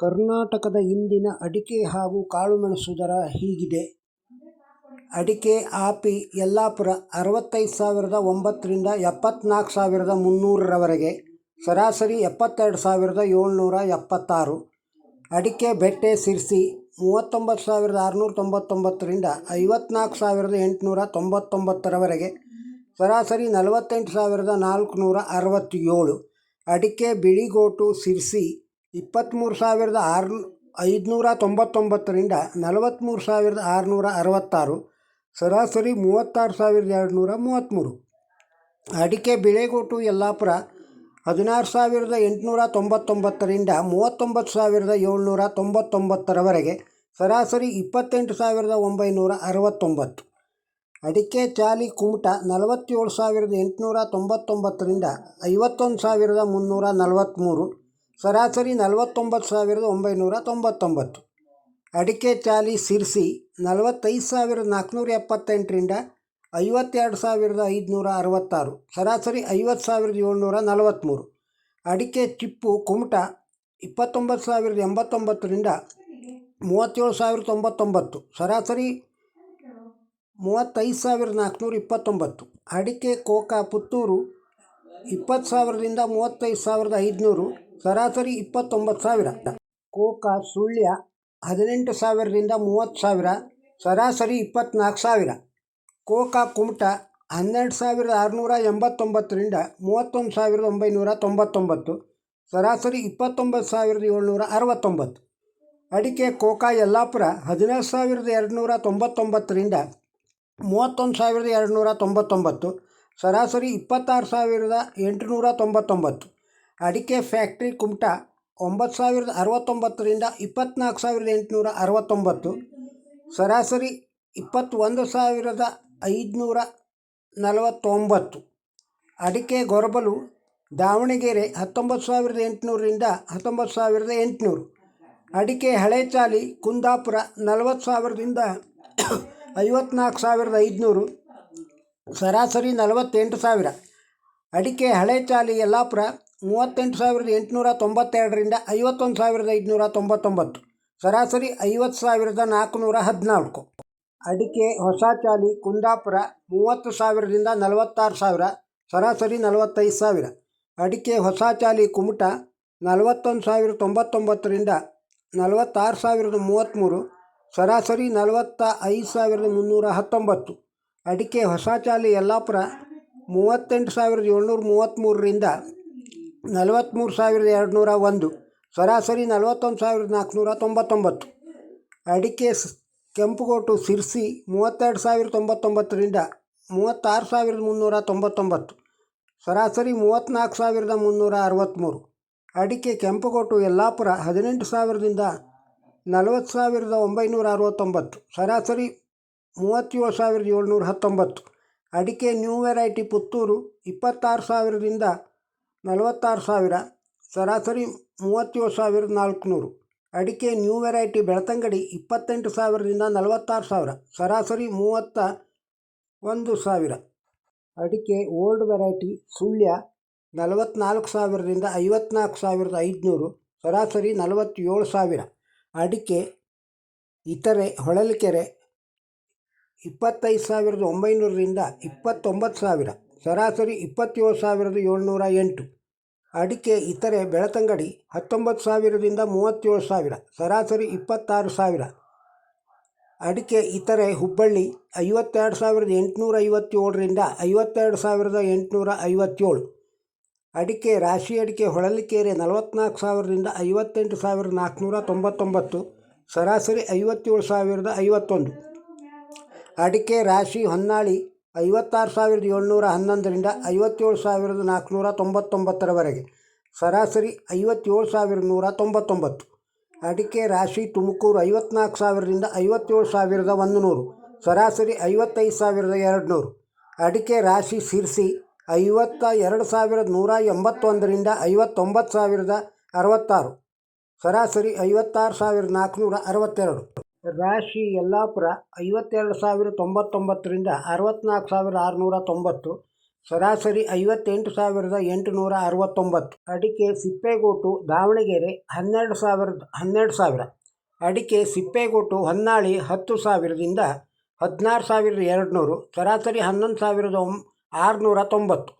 ಕರ್ನಾಟಕದ ಇಂದಿನ ಅಡಿಕೆ ಹಾಗೂ ಕಾಳುಮೆಣಸು ದರ ಹೀಗಿದೆ. ಅಡಿಕೆ ಆಪಿ ಯಲ್ಲಾಪುರ 65,900 ರಿಂದ 74,300 ರವರೆಗೆ, ಸರಾಸರಿ 72,776. ಅಡಿಕೆ ಬೆಟ್ಟೆ ಸಿರ್ಸಿ 39,699 ರಿಂದ 54,899 ರವರೆಗೆ, ಸರಾಸರಿ 48,467. ಅಡಿಕೆ ಬಿಳಿಗೋಟು ಸಿರ್ಸಿ 23,599 ರಿಂದ 43,666, ಸರಾಸರಿ 36,233. ಅಡಿಕೆ ಬಿಳೆಗೋಟು ಯಲ್ಲಾಪುರ 16,899 ರಿಂದ 39,799 ರವರೆಗೆ, ಸರಾಸರಿ 28,969. ಅಡಿಕೆ ಚಾಲಿ ಕುಮಟ 47,899 ರಿಂದ 51,343, ಸರಾಸರಿ 49,999. ಅಡಿಕೆ ಚಾಲಿ ಸಿರ್ಸಿ 45,478 ರಿಂದ 52,566, ಸರಾಸರಿ 50,743. ಅಡಿಕೆ ಚಿಪ್ಪು ಕುಮಟ 29,089 ರಿಂದ 37,099, ಸರಾಸರಿ 35,429. ಅಡಿಕೆ ಕೋಕಾ ಪುತ್ತೂರು 20,000 ರಿಂದ 35,500, ಸರಾಸರಿ 29,000. ಕೋಕಾ ಸುಳ್ಯ 18,000 ರಿಂದ 30,000, ಸರಾಸರಿ 24,000. ಕೋಕಾ ಕುಮಟ 12,689 ರಿಂದ 31,999, ಸರಾಸರಿ 29,769. ಅಡಿಕೆ ಕೋಕಾ ಯಲ್ಲಾಪುರ 17,299 ರಿಂದ 31,299, ಸರಾಸರಿ 26,899. ಅಡಿಕೆ ಫ್ಯಾಕ್ಟ್ರಿ ಕುಮಟ 9,069 ರಿಂದ 24,869, ಸರಾಸರಿ 21,549. ಅಡಿಕೆ ಗೊರಬಲು ದಾವಣಗೆರೆ 19,800 ರಿಂದ 19,800. ಅಡಿಕೆ ಹಳೆ ಚಾಲಿ ಕುಂದಾಪುರ 40,000 ರಿಂದ 54,500, ಸರಾಸರಿ 48,000. ಅಡಿಕೆ ಹಳೆ ಚಾಲಿ ಯಲ್ಲಾಪುರ 38,892 ರಿಂದ 51,599, ಸರಾಸರಿ 50,414. ಅಡಿಕೆ ಹೊಸ ಚಾಲಿ ಕುಂದಾಪುರ 30,000 ರಿಂದ 46,000, ಸರಾಸರಿ 45,000. ಅಡಿಕೆ ಹೊಸ ಚಾಲಿ ಕುಮಟ 41,099 ರಿಂದ 46,033, ಸರಾಸರಿ 45,319. ಅಡಿಕೆ ಹೊಸ ಚಾಲಿ ಯಲ್ಲಾಪುರ 38,733 ರಿಂದ 43,201, ಸರಾಸರಿ 41,499. ಅಡಿಕೆ ಕೆಂಪುಗೋಟು ಸಿರ್ಸಿ 32,099 ರಿಂದ 36,399, ಸರಾಸರಿ 34,363. ಅಡಿಕೆ ಕೆಂಪುಗೋಟು ಯಲ್ಲಾಪುರ 18,000 ರಿಂದ 40,969, ಸರಾಸರಿ 37,719. ಅಡಿಕೆ ನ್ಯೂ ವೆರೈಟಿ ಪುತ್ತೂರು 26,000 ರಿಂದ 46,000, ಸರಾಸರಿ 37,400. ಅಡಿಕೆ ನ್ಯೂ ವೆರೈಟಿ ಬೆಳ್ತಂಗಡಿ 28,000 ರಿಂದ 46,000, ಸರಾಸರಿ 31,000. ಅಡಿಕೆ ಓಲ್ಡ್ ವೆರೈಟಿ ಸುಳ್ಯ 44,000 ರಿಂದ 54,500, ಸರಾಸರಿ 47,000. ಅಡಿಕೆ ಇತರೆ ಹೊಳಲ್ಕೆರೆ 25,900 ರಿಂದ 29,000, ಸರಾಸರಿ 27,708. ಅಡಿಕೆ ಇತರೆ ಬೆಳ್ತಂಗಡಿ 19,000 ರಿಂದ 37,000, ಸರಾಸರಿ 26,000. ಅಡಿಕೆ ಇತರೆ ಹುಬ್ಬಳ್ಳಿ 52,857 ರಿಂದ 52,857. ಅಡಿಕೆ ರಾಶಿ ಅಡಿಕೆ ಹೊಳಲ್ಕೆರೆ 44,000 ರಿಂದ 58,499, ಸರಾಸರಿ 57,051. ಅಡಿಕೆ ರಾಶಿ ಹೊನ್ನಾಳಿ 56,711 ರಿಂದ 57,499 ರವರೆಗೆ, ಸರಾಸರಿ 57,199. ಅಡಿಕೆ ರಾಶಿ ತುಮಕೂರು 54,000 ರಿಂದ 57,100, ಸರಾಸರಿ 55,200. ಅಡಿಕೆ ರಾಶಿ ಸಿರ್ಸಿ 52,181 ರಿಂದ 59,066, ಸರಾಸರಿ 56,462. ರಾಶಿ ಯಲ್ಲಾಪುರ 52,099 ರಿಂದ 64,690, ಸರಾಸರಿ 58,869. ಅಡಿಕೆ ಸಿಪ್ಪೇಗೋಟು ದಾವಣಗೆರೆ 12,000. ಅಡಿಕೆ ಸಿಪ್ಪೇಗೋಟು ಹೊನ್ನಾಳಿ 10,000ದಿಂದ 16,200. ಸರಾಸರಿ 11,690.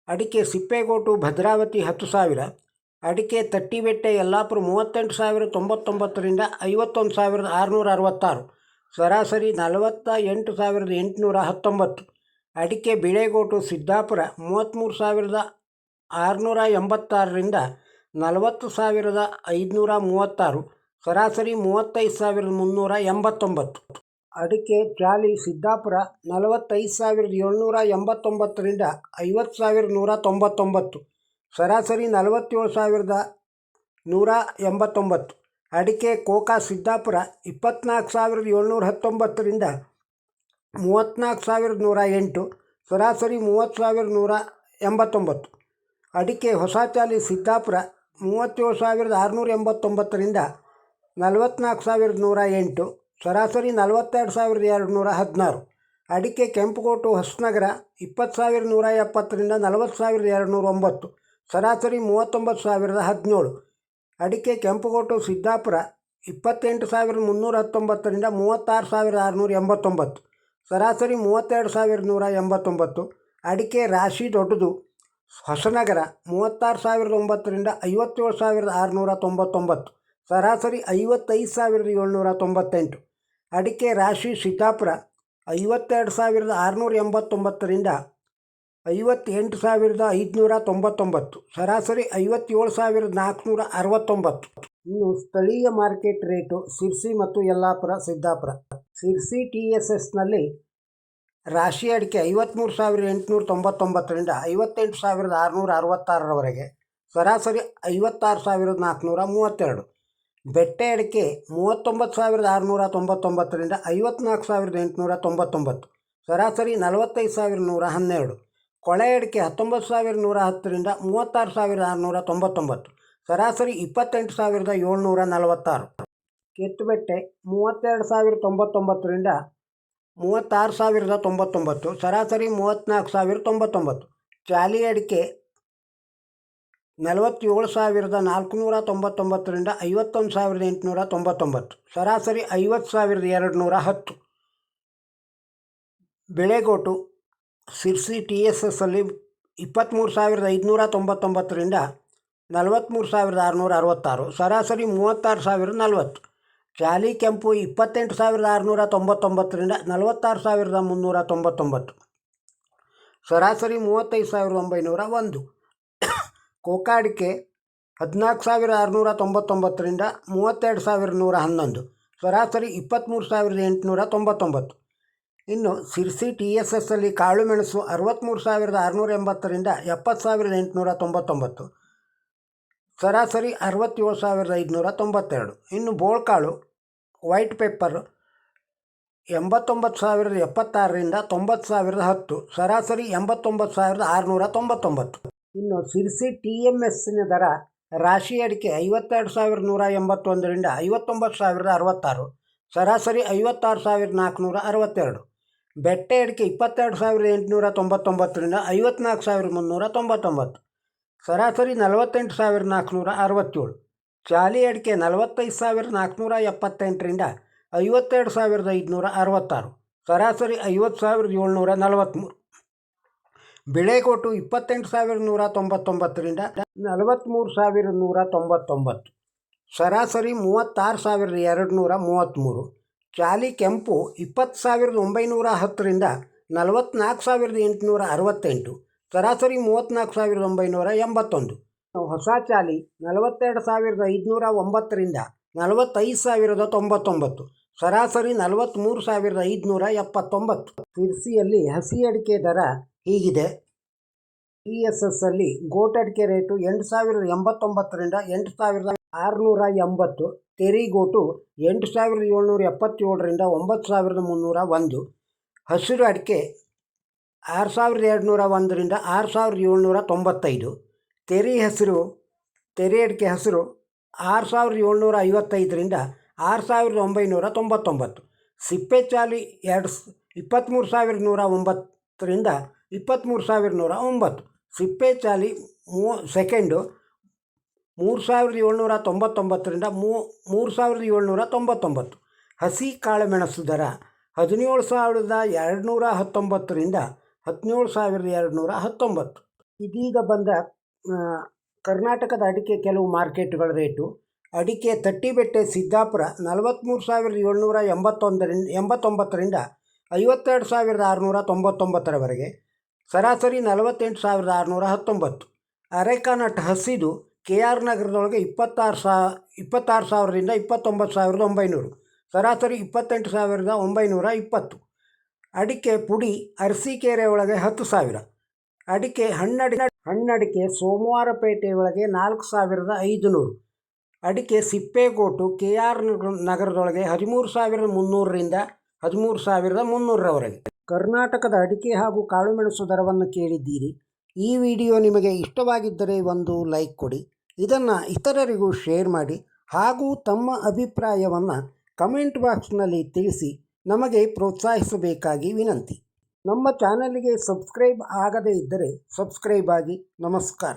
ಅಡಿಕೆ ಸಿಪ್ಪೇಗೋಟು ಭದ್ರಾವತಿ 10,000. ಅಡಿಕೆ ತಟ್ಟಿಬೆಟ್ಟೆ ಯಲ್ಲಾಪುರ 38,099ರಿಂದ 51,666. ಸರಾಸರಿ 48,819. ಅಡಿಕೆ ಬಿಳೆಗೋಟು ಸಿದ್ದಾಪುರ 33,686ರಿಂದ 40,536. ಸರಾಸರಿ 35,389. ಅಡಿಕೆ ಚಾಲಿ ಸಿದ್ದಾಪುರ 45,789ರಿಂದ 50,199. ಸರಾಸರಿ 47,189. ಅಡಿಕೆ ಕೋಕಾ ಸಿದ್ದಾಪುರ 24,719ರಿಂದ 34,108. ಸರಾಸರಿ 30,189. ಅಡಿಕೆ ಹೊಸ ಚಾಲಿ ಸಿದ್ದಾಪುರ 37,689ರಿಂದ 44,108. ಸರಾಸರಿ 42,216. ಅಡಿಕೆ ಕೆಂಪುಗೋಟು ಹೊಸನಗರ 20,170ರಿಂದ 40,209. ಸರಾಸರಿ 39,017. ಅಡಿಕೆ ಕೆಂಪುಗೋಟು ಸಿದ್ದಾಪುರ 28,319ರಿಂದ 36,689. ಸರಾಸರಿ 32,189. ಅಡಿಕೆ ರಾಶಿ ದೊಡ್ಡದು ಹೊಸನಗರ 36,009ರಿಂದ 57,699. ಸರಾಸರಿ 55,798. ಅಡಿಕೆ ರಾಶಿ ಸಿದ್ದಾಪುರ 52,689ರಿಂದ 58,599. ಸರಾಸರಿ 57,469. ಇನ್ನು ಸ್ಥಳೀಯ ಮಾರ್ಕೆಟ್ ರೇಟು ಸಿರ್ಸಿ ಮತ್ತು ಯಲ್ಲಾಪುರ ಸಿದ್ದಾಪುರ. ಸಿರ್ಸಿ TSSನಲ್ಲಿ ರಾಶಿ ಅಡಿಕೆ 53,899ರಿಂದ 58,666ರವರೆಗೆ. ಸರಾಸರಿ 56,432. ಬೆಟ್ಟೆ ಅಡಿಕೆ 39,699ರಿಂದ 54,899. ಸರಾಸರಿ 45,112. ಕೊಳೆ ಅಡಿಕೆ 19,110ರಿಂದ 36,699. ಸರಾಸರಿ 28,746. ಕೆತ್ತುಬೆಟ್ಟೆ 32,099ರಿಂದ 36,099. ಸರಾಸರಿ 34,099. ಚಾಲಿ ಅಡಿಕೆ 47,499ರಿಂದ 51,899. ಸರಾಸರಿ 50,210. ಬೆಳೆಗೋಟು ಸಿರ್ಸಿ TSSಲ್ಲಿ 23,599ರಿಂದ 43,666. ಸರಾಸರಿ 36,040. ಚಾಲಿ ಕೆಂಪು 28,699ರಿಂದ 46,399. ಸರಾಸರಿ 35,901. ಕೋಕಾ ಅಡಿಕೆ 14,699ರಿಂದ 32,111. ಸರಾಸರಿ 23,899. ಇನ್ನು ಸಿರ್ಸಿ TSSಲ್ಲಿ ಕಾಳುಮೆಣಸು 63,680ರಿಂದ 70,899. ಸರಾಸರಿ 67,592. ಇನ್ನು ಬೋಳ್ಕಾಳು ವೈಟ್ ಪೆಪ್ಪರ್ 89,076ರಿಂದ 90,010. ಸರಾಸರಿ 89,699. ಇನ್ನು ಸಿರ್ಸಿ TMSನ ದರ ರಾಶಿ ಅಡಿಕೆ 52,181ರಿಂದ 59,066. ಸರಾಸರಿ 56,462. ಬೆಟ್ಟೆ ಅಡಿಕೆ 22,899ರಿಂದ 54,399. ಸರಾಸರಿ 48,467. ಚಾಲಿ ಅಡಿಕೆ 45,478ರಿಂದ 52,566. ಸರಾಸರಿ 50,743. ಬಿಳೆಗೋಟು 28,199ರಿಂದ 43,199. ಸರಾಸರಿ 36,233. ಚಾಲಿ ಕೆಂಪು 20,910ರಿಂದ 44,868. ಸರಾಸರಿ 34,981. ಹೊಸ ಚಾಲಿ 42,509ರಿಂದ 45,099. ಸರಾಸರಿ 43,579. ಸಿರ್ಸಿಯಲ್ಲಿ ಹಸಿ ಅಡಿಕೆ ದರ ಹೀಗಿದೆ. TSSಲ್ಲಿ ಗೋಟಡಿಕೆ ರೇಟು 8,089ರಿಂದ 8,680. ತೆರಿಗೋಟು 8,777ರಿಂದ 9,301. ಹಸಿರು ಅಡಿಕೆ 6,201ರಿಂದ 6,795. ತೆರಿ ಅಡಿಕೆ ಹಸಿರು 6,755ರಿಂದ 6,999. ಸಿಪ್ಪೆ ಚಾಲಿ 23,109ರಿಂದ 23,109. ಸಿಪ್ಪೆ ಚಾಲಿ ಸೆಕೆಂಡು 3,799ರಿಂದ 3,799. ಹಸಿ ಕಾಳುಮೆಣಸು ದರ 17,219ರಿಂದ 17,219. ಇದೀಗ ಬಂದ ಕರ್ನಾಟಕದ ಅಡಿಕೆ ಕೆಲವು ಮಾರ್ಕೆಟ್ಗಳ ರೇಟು. ಅಡಿಕೆ ತಟ್ಟಿಬೆಟ್ಟೆ ಸಿದ್ದಾಪುರ 43,789ರಿಂದ 52,699ರವರೆಗೆ, ಸರಾಸರಿ 48,619. ಅರೆಕಾನಟ್ ಹಸಿದು KR ನಗರದೊಳಗೆ 26,000ರಿಂದ 29,900, ಸರಾಸರಿ 28,920. ಅಡಿಕೆ ಪುಡಿ ಅರಸೀಕೆರೆ ಒಳಗೆ 10,000. ಅಡಿಕೆ ಹಣ್ಣಡಿಕೆ ಸೋಮವಾರಪೇಟೆ ಒಳಗೆ 4,500. ಅಡಿಕೆ ಸಿಪ್ಪೆಗೋಟು KR ನಗರದೊಳಗೆ 13,300ರಿಂದ 13,300ರವರೆಗೆ. ಕರ್ನಾಟಕದ ಅಡಿಕೆ ಹಾಗೂ ಕಾಳುಮೆಣಸು ದರವನ್ನು ಕೇಳಿದ್ದೀರಿ. ಈ ವಿಡಿಯೋ ನಿಮಗೆ ಇಷ್ಟವಾಗಿದ್ದರೆ ಒಂದು ಲೈಕ್ ಕೊಡಿ, ಇದನ್ನು ಇತರರಿಗೂ ಶೇರ್ ಮಾಡಿ, ಹಾಗೂ ತಮ್ಮ ಅಭಿಪ್ರಾಯವನ್ನು ಕಮೆಂಟ್ ಬಾಕ್ಸ್ನಲ್ಲಿ ತಿಳಿಸಿ ನಮಗೆ ಪ್ರೋತ್ಸಾಹಿಸಬೇಕಾಗಿ ವಿನಂತಿ. ನಮ್ಮ ಚಾನಲ್ಗೆ ಸಬ್ಸ್ಕ್ರೈಬ್ ಆಗದೇ ಇದ್ದರೆ ಸಬ್ಸ್ಕ್ರೈಬ್ ಆಗಿ. ನಮಸ್ಕಾರ.